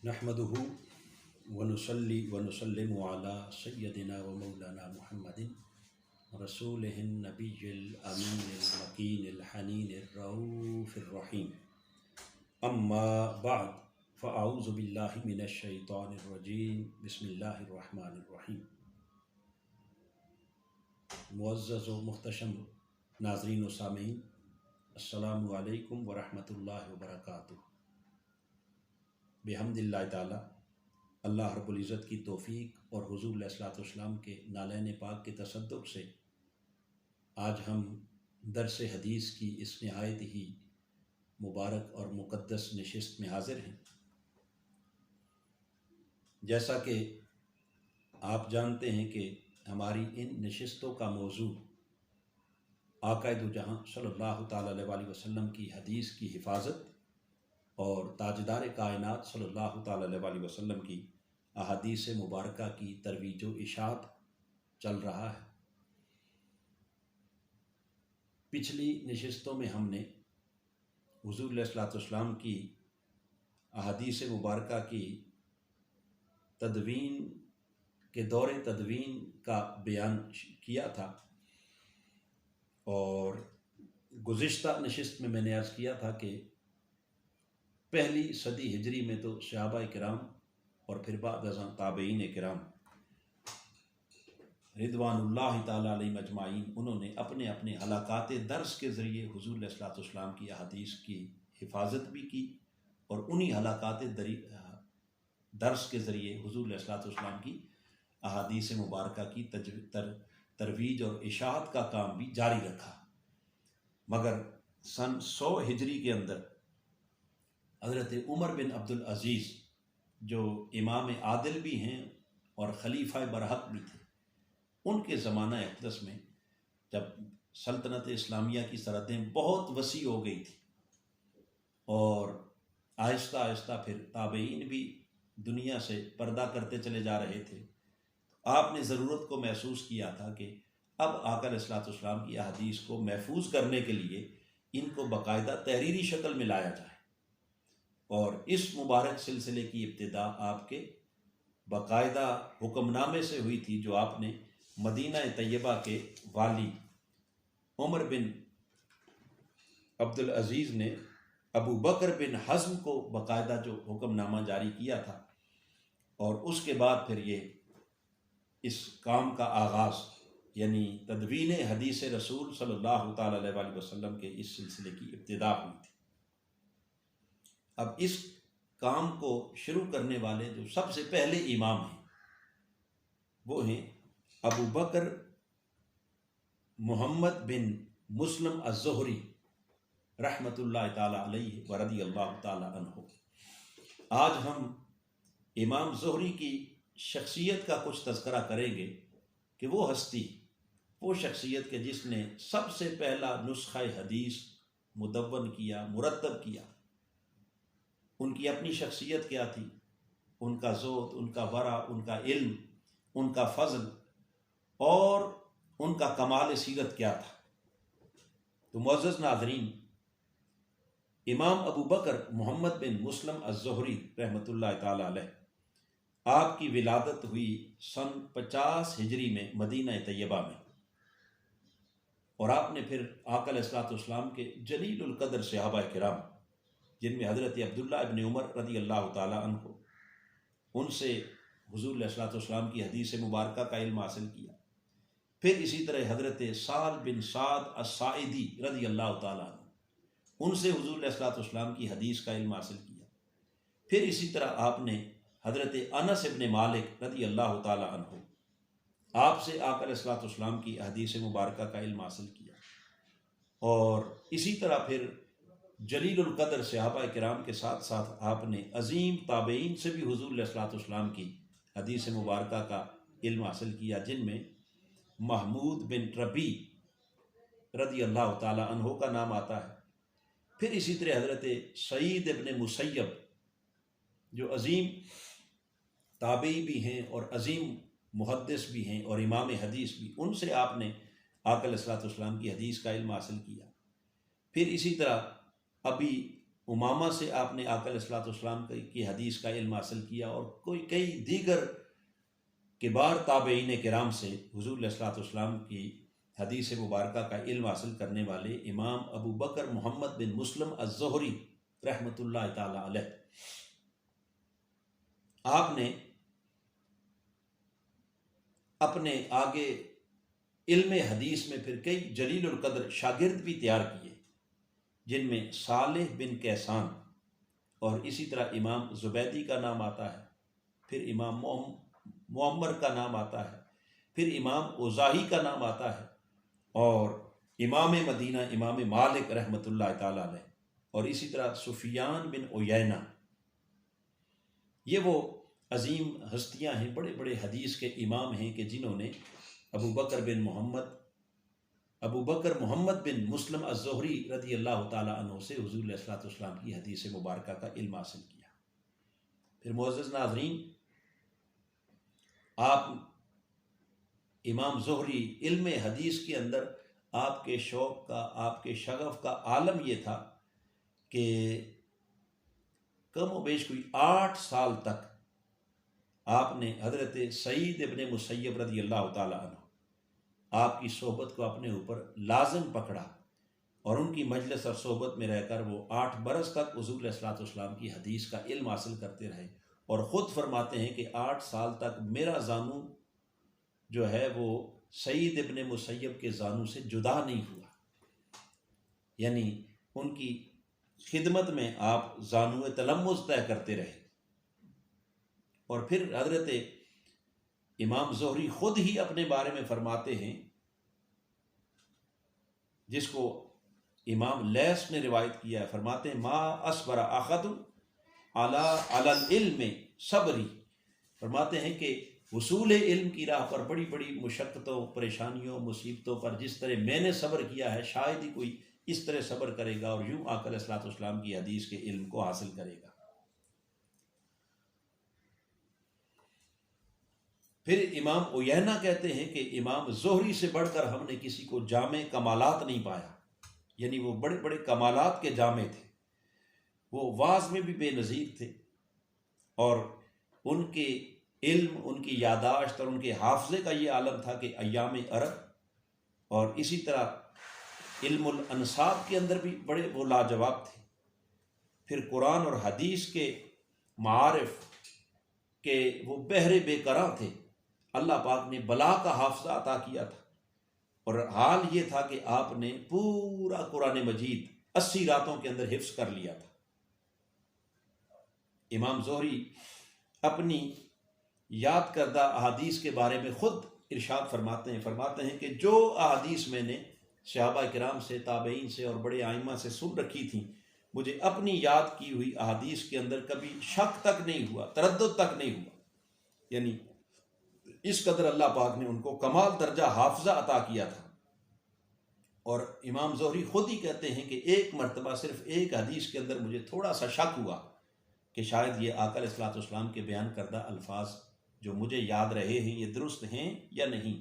نحمده ونصلي ونسلم على سيدنا ومولانا محمد رسوله النبي الأمين المكين الحنين الرؤوف الرحيم. أما بعد فأعوذ بالله من الشيطان الرجيم. بسم الله الرحمن الرحيم. معزز و محتشم ناظرین و سامعین، السلام علیکم ورحمۃ اللہ وبرکاتہ. بحمد اللہ تعالی، اللہ رب العزت کی توفیق اور حضور علیہ الصلوۃ والسلام کے نالین پاک کے تصدق سے آج ہم درس حدیث کی اس نہایت ہی مبارک اور مقدس نشست میں حاضر ہیں. جیسا کہ آپ جانتے ہیں کہ ہماری ان نشستوں کا موضوع آقا دو جہاں صلی اللہ تعالیٰ علیہ وسلم کی حدیث کی حفاظت اور تاجدار کائنات صلی اللہ تعالیٰ علیہ وسلم کی احادیث مبارکہ کی ترویج و اشاعت چل رہا ہے. پچھلی نشستوں میں ہم نے حضور علیہ الصلوۃ والسلام کی احادیث مبارکہ کی تدوین کے دور تدوین کا بیان کیا تھا، اور گزشتہ نشست میں نے عرض کیا تھا کہ پہلی صدی ہجری میں تو صحابہ کرام اور پھر بعد ازاں تابعین کرام رضوان اللہ تعالیٰ علیہ مجمعین، انہوں نے اپنے اپنے حلقات درس کے ذریعے حضور علیہ الصلوۃ والسلام کی احادیث کی حفاظت بھی کی، اور انہی حلقات درس کے ذریعے حضور علیہ الصلوۃ والسلام کی احادیث مبارکہ کی ترویج اور اشاعت کا کام بھی جاری رکھا. مگر سن 100 ہجری کے اندر حضرت عمر بن عبدالعزیز، جو امام عادل بھی ہیں اور خلیفہ برحق بھی تھے، ان کے زمانہ اقدس میں جب سلطنت اسلامیہ کی سرحدیں بہت وسیع ہو گئی تھی اور آہستہ آہستہ پھر تابعین بھی دنیا سے پردہ کرتے چلے جا رہے تھے، آپ نے ضرورت کو محسوس کیا تھا کہ اب آقا علیہ الصلوۃ والسلام کی احادیث کو محفوظ کرنے کے لیے ان کو باقاعدہ تحریری شکل میں لایا جائے. اور اس مبارک سلسلے کی ابتدا آپ کے باقاعدہ حکم نامے سے ہوئی تھی، جو آپ نے مدینہ طیبہ کے والی عمر بن عبدالعزیز نے ابو بکر بن حزم کو باقاعدہ جو حکم نامہ جاری کیا تھا، اور اس کے بعد پھر یہ اس کام کا آغاز یعنی تدوین حدیث رسول صلی اللہ تعالیٰ علیہ وسلم کے اس سلسلے کی ابتدا ہوئی تھی. اب اس کام کو شروع کرنے والے جو سب سے پہلے امام ہیں وہ ہیں ابو بکر محمد بن مسلم الزہری رحمۃ اللہ تعالیٰ علیہ ورضی اللہ تعالیٰ عنہ. آج ہم امام زہری کی شخصیت کا کچھ تذکرہ کریں گے کہ وہ ہستی، وہ شخصیت کہ جس نے سب سے پہلا نسخہ حدیث مدون کیا، مرتب کیا. ان کی اپنی شخصیت کیا تھی، ان کا زہد، ان کا ورع، ان کا علم، ان کا فضل اور ان کا کمال سیرت کیا تھا. تو معزز ناظرین، امام ابو بکر محمد بن مسلم الزہری رحمۃ اللہ تعالی علیہ، آپ کی ولادت ہوئی سن 50 ہجری میں مدینہ طیبہ میں، اور آپ نے پھر آقا علیہ الصلوۃ والسلام کے جلیل القدر صحابہ کرام، جن میں حضرت عبداللہ ابن عمر رضی اللہ تعالیٰ عنہ، ان سے حضور علیہ الصلوۃ والسلام کی حدیث مبارکہ کا علم حاصل کیا. پھر اسی طرح حضرت سعد بن سعد الساعدی رضی اللہ تعالیٰ عنہ، ان سے حضور علیہ الصلوۃ والسلام کی حدیث کا علم حاصل کیا. پھر اسی طرح آپ نے حضرت انس ابن مالک رضی اللہ تعالیٰ عنہ، آپ سے آقا علیہ الصلوۃ والسلام کی حدیث مبارکہ کا علم حاصل کیا. اور اسی طرح پھر جلیل القدر صحابہ کرام کے ساتھ ساتھ آپ نے عظیم تابعین سے بھی حضور علیہ الصلوۃ والسلام کی حدیث مبارکہ کا علم حاصل کیا، جن میں محمود بن ربی رضی اللہ تعالی عنہ کا نام آتا ہے. پھر اسی طرح حضرت سعید ابن مسیب، جو عظیم تابعی بھی ہیں اور عظیم محدث بھی ہیں اور امام حدیث بھی، ان سے آپ نے آقا علیہ الصلوۃ والسلام کی حدیث کا علم حاصل کیا. پھر اسی طرح ابی امامہ سے آپ نے آقا علیہ الصلوۃ والسلام کی حدیث کا علم حاصل کیا، اور کئی دیگر کبار تابعین کرام سے حضور علیہ الصلوۃ والسلام کی حدیث مبارکہ کا علم حاصل کرنے والے امام ابو بکر محمد بن مسلم الزہری رحمۃ اللہ تعالی علیہ، آپ نے اپنے آگے علم حدیث میں پھر کئی جلیل القدر شاگرد بھی تیار کیے، جن میں صالح بن کیسان اور اسی طرح امام زبیدی کا نام آتا ہے، پھر امام معمر کا نام آتا ہے، پھر امام اوزاعی کا نام آتا ہے، اور امام مدینہ امام مالک رحمۃ اللہ تعالی علیہ، اور اسی طرح سفیان بن عیینہ۔ یہ وہ عظیم ہستیاں ہیں، بڑے بڑے حدیث کے امام ہیں کہ جنہوں نے ابو بکر محمد بن مسلم الزہری رضی اللہ تعالی عنہ سے حضور علیہ الصلوۃ والسلام کی حدیث مبارکہ کا علم حاصل کیا۔ پھر معزز ناظرین، آپ امام زہری علم حدیث کے اندر آپ کے شوق کا، آپ کے شغف کا عالم یہ تھا کہ کم و بیش کوئی 8 سال تک آپ نے حضرت سعید ابن مسیب رضی اللہ تعالی عنہ آپ کی صحبت کو اپنے اوپر لازم پکڑا، اور ان کی مجلس اور صحبت میں رہ کر وہ 8 برس تک حضور علیہ الصلوۃ والسلام کی حدیث کا علم حاصل کرتے رہے، اور خود فرماتے ہیں کہ 8 سال تک میرا زانو جو ہے وہ سعید ابن مسیب کے زانو سے جدا نہیں ہوا، یعنی ان کی خدمت میں آپ زانو تلمذ طے کرتے رہے۔ اور پھر حضرت امام زہری خود ہی اپنے بارے میں فرماتے ہیں، جس کو امام لیث نے روایت کیا ہے، فرماتے ہیں ما اصبر احد علی العلم صبری، فرماتے ہیں کہ حصول علم کی راہ پر بڑی بڑی مشقتوں، پریشانیوں، مصیبتوں پر جس طرح میں نے صبر کیا ہے، شاید ہی کوئی اس طرح صبر کرے گا اور یوں آقا علیہ الصلوۃ والسلام کی حدیث کے علم کو حاصل کرے گا۔ پھر امام عیینہ کہتے ہیں کہ امام زہری سے بڑھ کر ہم نے کسی کو جامع کمالات نہیں پایا، یعنی وہ بڑے بڑے کمالات کے جامع تھے، وہ واعظ میں بھی بے نظیر تھے، اور ان کے علم، ان کی یاداشت اور ان کے حافظے کا یہ عالم تھا کہ ایام عرب، اور اسی طرح علم الانصاب کے اندر بھی بڑے وہ لاجواب تھے۔ پھر قرآن اور حدیث کے معارف کے وہ بحر بے کراں تھے، اللہ پاک نے بلا کا حافظہ عطا کیا تھا، اور حال یہ تھا کہ آپ نے پورا قرآن مجید 80 راتوں کے اندر حفظ کر لیا تھا۔ امام زہری اپنی یاد کردہ احادیث کے بارے میں خود ارشاد فرماتے ہیں کہ جو احادیث میں نے صحابہ کرام سے، تابعین سے اور بڑے ائمہ سے سن رکھی تھیں، مجھے اپنی یاد کی ہوئی احادیث کے اندر کبھی شک تک نہیں ہوا، تردد تک نہیں ہوا، یعنی اس قدر اللہ پاک نے ان کو کمال درجہ حافظہ عطا کیا تھا۔ اور امام زہری خود ہی کہتے ہیں کہ ایک مرتبہ صرف ایک حدیث کے اندر مجھے تھوڑا سا شک ہوا کہ شاید یہ آقا علیہ الصلوۃ والسلام کے بیان کردہ الفاظ جو مجھے یاد رہے ہیں یہ درست ہیں یا نہیں،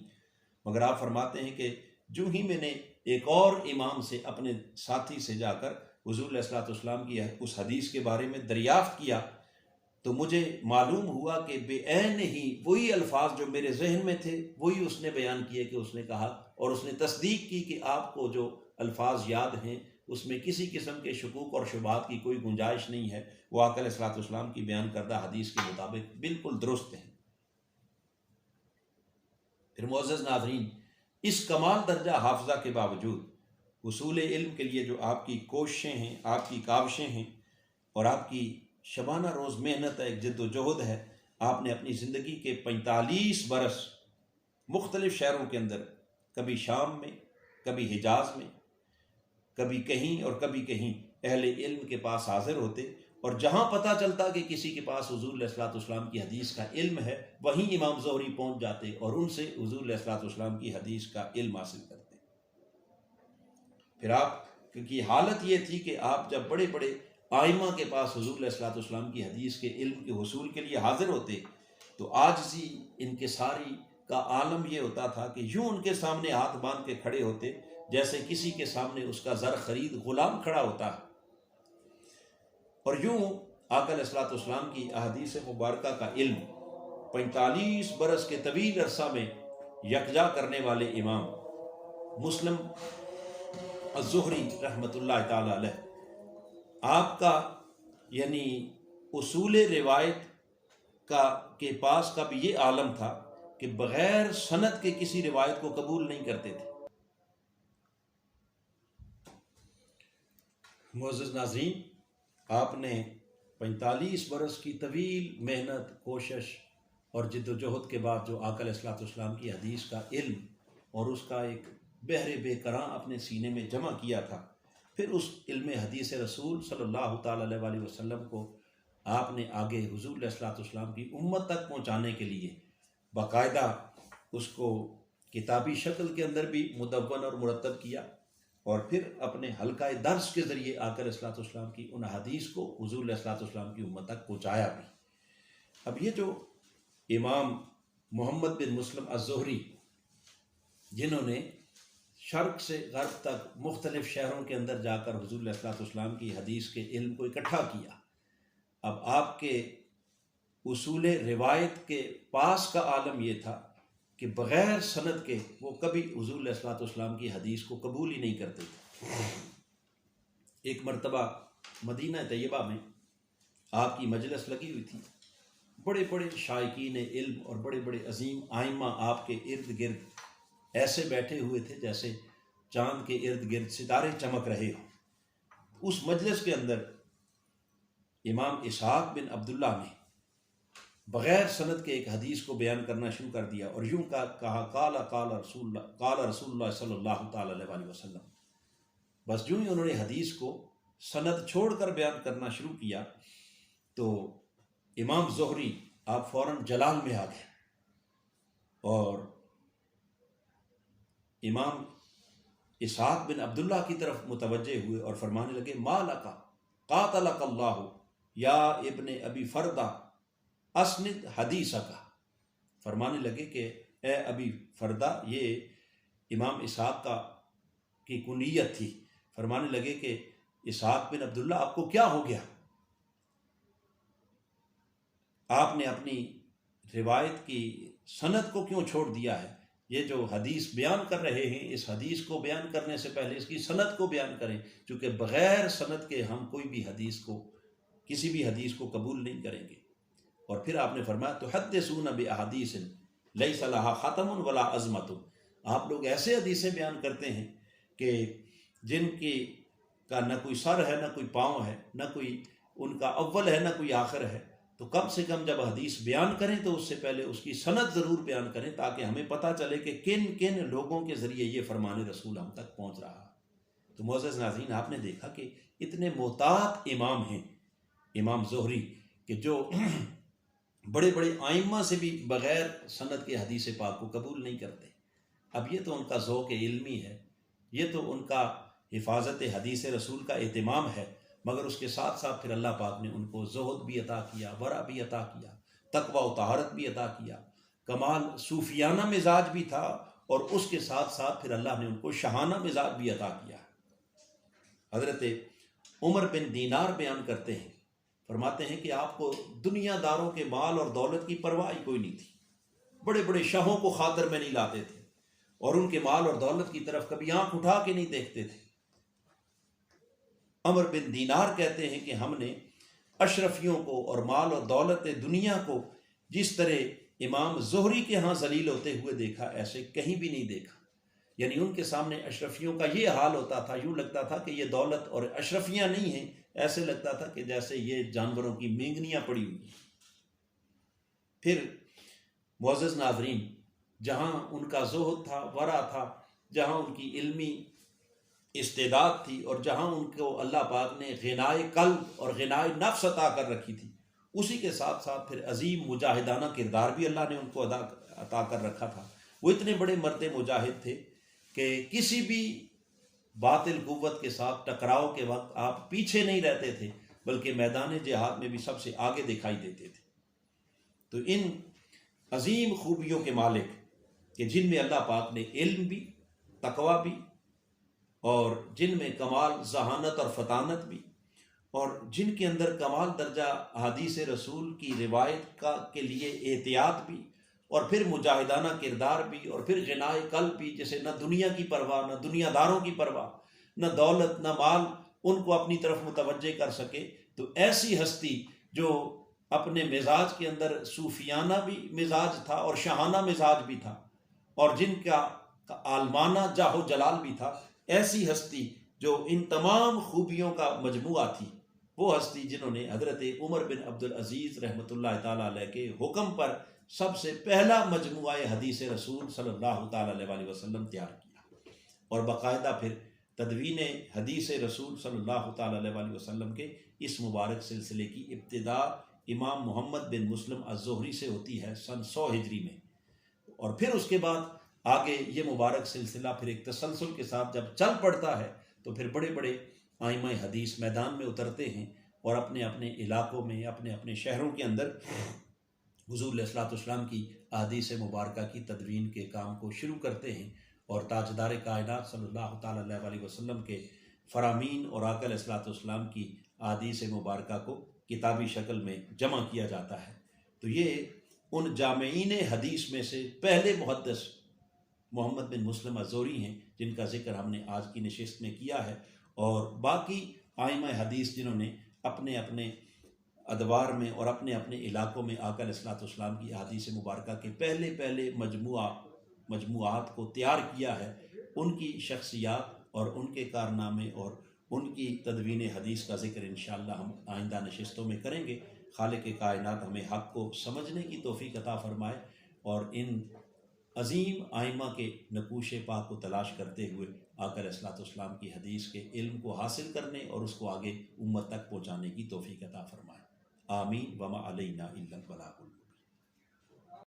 مگر آپ فرماتے ہیں کہ جو ہی میں نے ایک اور امام سے، اپنے ساتھی سے جا کر حضور علیہ الصلوۃ والسلام کی اس حدیث کے بارے میں دریافت کیا، تو مجھے معلوم ہوا کہ بے عین ہی وہی الفاظ جو میرے ذہن میں تھے وہی اس نے بیان کیے کہ اس نے کہا، اور اس نے تصدیق کی کہ آپ کو جو الفاظ یاد ہیں اس میں کسی قسم کے شکوک اور شبہات کی کوئی گنجائش نہیں ہے، وہ آقا علیہ الصلوۃ والسلام کی بیان کردہ حدیث کے مطابق بالکل درست ہیں۔ پھر معزز ناظرین، اس کمال درجہ حافظہ کے باوجود حصول علم کے لیے جو آپ کی کوششیں ہیں، آپ کی کاوشیں ہیں، اور آپ کی شبانہ روز محنت ہے، ایک جد و جہد ہے، آپ نے اپنی زندگی کے 45 برس مختلف شہروں کے اندر، کبھی شام میں، کبھی حجاز میں، کبھی کہیں اور کبھی کہیں اہل علم کے پاس حاضر ہوتے، اور جہاں پتہ چلتا کہ کسی کے پاس حضور علیہ الصلوۃ والسلام کی حدیث کا علم ہے، وہیں امام زہری پہنچ جاتے اور ان سے حضور علیہ الصلوۃ والسلام کی حدیث کا علم حاصل کرتے۔ پھر آپ کی حالت یہ تھی کہ آپ جب بڑے بڑے ائمہ کے پاس حضور علیہ الصلوۃ والسلام کی حدیث کے علم کے حصول کے لیے حاضر ہوتے، تو عاجزی، انکساری کا عالم یہ ہوتا تھا کہ یوں ان کے سامنے ہاتھ باندھ کے کھڑے ہوتے جیسے کسی کے سامنے اس کا زر خرید غلام کھڑا ہوتا ہے۔ اور یوں آقا علیہ الصلوۃ والسلام کی احادیث مبارکہ کا علم 45 برس کے طویل عرصہ میں یکجا کرنے والے امام مسلم الزہری رحمۃ اللہ تعالی علیہ، آپ کا یعنی اصول روایت کے پاس کا بھی یہ عالم تھا کہ بغیر سند کے کسی روایت کو قبول نہیں کرتے تھے۔ معزز ناظرین، آپ نے 45 برس کی طویل محنت، کوشش اور جد و جہد کے بعد جو آقا علیہ الصلوۃ والسلام کی حدیث کا علم اور اس کا ایک بحر بے کراں اپنے سینے میں جمع کیا تھا، پھر اس علم حدیث رسول صلی اللہ تعالی علیہ وآلہ وسلم کو آپ نے آگے حضور علیہ الصلوۃ والسلام کی امت تک پہنچانے کے لیے باقاعدہ اس کو کتابی شکل کے اندر بھی مدون اور مرتب کیا، اور پھر اپنے حلقہ درس کے ذریعے آقا علیہ الصلوۃ والسلام کی ان حدیث کو حضور علیہ الصلوۃ والسلام کی امت تک پہنچایا بھی۔ اب یہ جو امام محمد بن مسلم الزہری، جنہوں نے شرق سے غرب تک مختلف شہروں کے اندر جا کر حضور علیہ الصلوۃ والسلام کی حدیث کے علم کو اکٹھا کیا، اب آپ کے اصول روایت کے پاس کا عالم یہ تھا کہ بغیر سند کے وہ کبھی حضور علیہ الصلوۃ والسلام کی حدیث کو قبول ہی نہیں کرتے تھے۔ ایک مرتبہ مدینہ طیبہ میں آپ کی مجلس لگی ہوئی تھی، بڑے بڑے شائقین علم اور بڑے بڑے عظیم آئمہ آپ کے ارد گرد ایسے بیٹھے ہوئے تھے جیسے چاند کے ارد گرد ستارے چمک رہے ہوں۔ اس مجلس کے اندر امام اسحاق بن عبداللہ نے بغیر سند کے ایک حدیث کو بیان کرنا شروع کر دیا اور یوں کہا قال رسول اللہ صلی اللہ تعالی علیہ وآلہ وسلم۔ بس جو ہی انہوں نے حدیث کو سند چھوڑ کر بیان کرنا شروع کیا تو امام زہری آپ فوراً جلال میں آ گئے اور امام اسحاق بن عبداللہ کی طرف متوجہ ہوئے اور فرمانے لگے ما لک قاتلک اللہ یا ابن ابی فردہ اسند حدیثک، فرمانے لگے کہ اے ابی فردہ، یہ امام اسحاق کی کنیت تھی، فرمانے لگے کہ اسحاق بن عبداللہ آپ کو کیا ہو گیا، آپ نے اپنی روایت کی سند کو کیوں چھوڑ دیا ہے؟ یہ جو حدیث بیان کر رہے ہیں اس حدیث کو بیان کرنے سے پہلے اس کی سند کو بیان کریں، چونکہ بغیر سند کے ہم کوئی بھی حدیث کو، کسی بھی حدیث کو قبول نہیں کریں گے۔ اور پھر آپ نے فرمایا تحدثون باحادیث لیس لها ختم ولا عظمت، آپ لوگ ایسے حدیثیں بیان کرتے ہیں کہ جن کی کا نہ کوئی سر ہے نہ کوئی پاؤں ہے، نہ کوئی ان کا اول ہے نہ کوئی آخر ہے، تو کم سے کم جب حدیث بیان کریں تو اس سے پہلے اس کی سند ضرور بیان کریں تاکہ ہمیں پتہ چلے کہ کن کن لوگوں کے ذریعے یہ فرمان رسول ہم تک پہنچ رہا ہے۔ تو معزز ناظرین، آپ نے دیکھا کہ اتنے محتاط امام ہیں امام زہری کہ جو بڑے بڑے آئمہ سے بھی بغیر سند کے حدیث پاک کو قبول نہیں کرتے۔ اب یہ تو ان کا ذوق علمی ہے، یہ تو ان کا حفاظت حدیث رسول کا اہتمام ہے، مگر اس کے ساتھ ساتھ پھر اللہ پاک نے ان کو زہد بھی عطا کیا، ورع بھی عطا کیا، تقوی و طہارت بھی عطا کیا، کمال صوفیانہ مزاج بھی تھا، اور اس کے ساتھ ساتھ پھر اللہ نے ان کو شاہانہ مزاج بھی عطا کیا۔ حضرت عمر بن دینار بیان کرتے ہیں، فرماتے ہیں کہ آپ کو دنیا داروں کے مال اور دولت کی پرواہ ہی کوئی نہیں تھی، بڑے بڑے شاہوں کو خاطر میں نہیں لاتے تھے اور ان کے مال اور دولت کی طرف کبھی آنکھ اٹھا کے نہیں دیکھتے تھے۔ عمر بن دینار کہتے ہیں کہ ہم نے اشرفیوں کو اور مال اور دولت دنیا کو جس طرح امام زہری کے ہاں ذلیل ہوتے ہوئے دیکھا، ایسے کہیں بھی نہیں دیکھا۔ یعنی ان کے سامنے اشرفیوں کا یہ حال ہوتا تھا، یوں لگتا تھا کہ یہ دولت اور اشرفیاں نہیں ہیں، ایسے لگتا تھا کہ جیسے یہ جانوروں کی مینگنیاں پڑی ہوئی ہیں۔ پھر معزز ناظرین، جہاں ان کا زہد تھا، ورع تھا، جہاں ان کی علمی استعداد تھی، اور جہاں ان کو اللہ پاک نے غنائے قلب اور غنائے نفس عطا کر رکھی تھی، اسی کے ساتھ ساتھ پھر عظیم مجاہدانہ کردار بھی اللہ نے ان کو عطا کر رکھا تھا۔ وہ اتنے بڑے مرد مجاہد تھے کہ کسی بھی باطل قوت کے ساتھ ٹکراؤ کے وقت آپ پیچھے نہیں رہتے تھے، بلکہ میدان جہاد میں بھی سب سے آگے دکھائی دیتے تھے۔ تو ان عظیم خوبیوں کے مالک کہ جن میں اللہ پاک نے علم بھی، تقوی بھی، اور جن میں کمال ذہانت اور فطانت بھی، اور جن کے اندر کمال درجہ احادیث رسول کی روایت کے لیے احتیاط بھی، اور پھر مجاہدانہ کردار بھی، اور پھر غنائے قلب بھی، جسے نہ دنیا کی پرواہ، نہ دنیا داروں کی پرواہ، نہ دولت نہ مال ان کو اپنی طرف متوجہ کر سکے. تو ایسی ہستی جو اپنے مزاج کے اندر صوفیانہ بھی مزاج تھا اور شاہانہ مزاج بھی تھا، اور جن کا عالمانہ جاہ و جلال بھی تھا، ایسی ہستی جو ان تمام خوبیوں کا مجموعہ تھی، وہ ہستی جنہوں نے حضرت عمر بن عبدالعزیز رحمۃ اللہ تعالیٰ علیہ کے حکم پر سب سے پہلا مجموعہ حدیث رسول صلی اللہ تعالیٰ علیہ وسلم تیار کیا، اور باقاعدہ پھر تدوین حدیث رسول صلی اللہ تعالیٰ علیہ وسلم کے اس مبارک سلسلے کی ابتدا امام محمد بن مسلم الزہری سے ہوتی ہے سن 100 ہجری میں، اور پھر اس کے بعد آگے یہ مبارک سلسلہ پھر ایک تسلسل کے ساتھ جب چل پڑتا ہے تو پھر بڑے بڑے آئمہ حدیث میدان میں اترتے ہیں اور اپنے اپنے علاقوں میں، اپنے اپنے شہروں کے اندر حضور علیہ الصلوۃ والسلام کی احادیث مبارکہ کی تدوین کے کام کو شروع کرتے ہیں، اور تاجدار کائنات صلی اللہ تعالیٰ علیہ وسلم کے فرامین اور آقا علیہ الصلوۃ والسلام کی احادیث مبارکہ کو کتابی شکل میں جمع کیا جاتا ہے. تو یہ ان جامعین حدیث میں سے پہلے محدث محمد بن مسلم الزہری ہیں، جن کا ذکر ہم نے آج کی نشست میں کیا ہے، اور باقی آئمہ حدیث جنہوں نے اپنے اپنے ادوار میں اور اپنے اپنے علاقوں میں آقا علیہ الصلوۃ والسلام کی احادیث مبارکہ کے پہلے مجموعات کو تیار کیا ہے، ان کی شخصیات اور ان کے کارنامے اور ان کی تدوین حدیث کا ذکر انشاءاللہ ہم آئندہ نشستوں میں کریں گے. خالق کائنات ہمیں حق کو سمجھنے کی توفیق عطا فرمائے، اور ان عظیم آئمہ کے نقوش پاک کو تلاش کرتے ہوئے آقا علیہ الصلوۃ والسلام کی حدیث کے علم کو حاصل کرنے اور اس کو آگے امت تک پہنچانے کی توفیق عطا فرمائے. آمین. وما علینا الا البلاغ.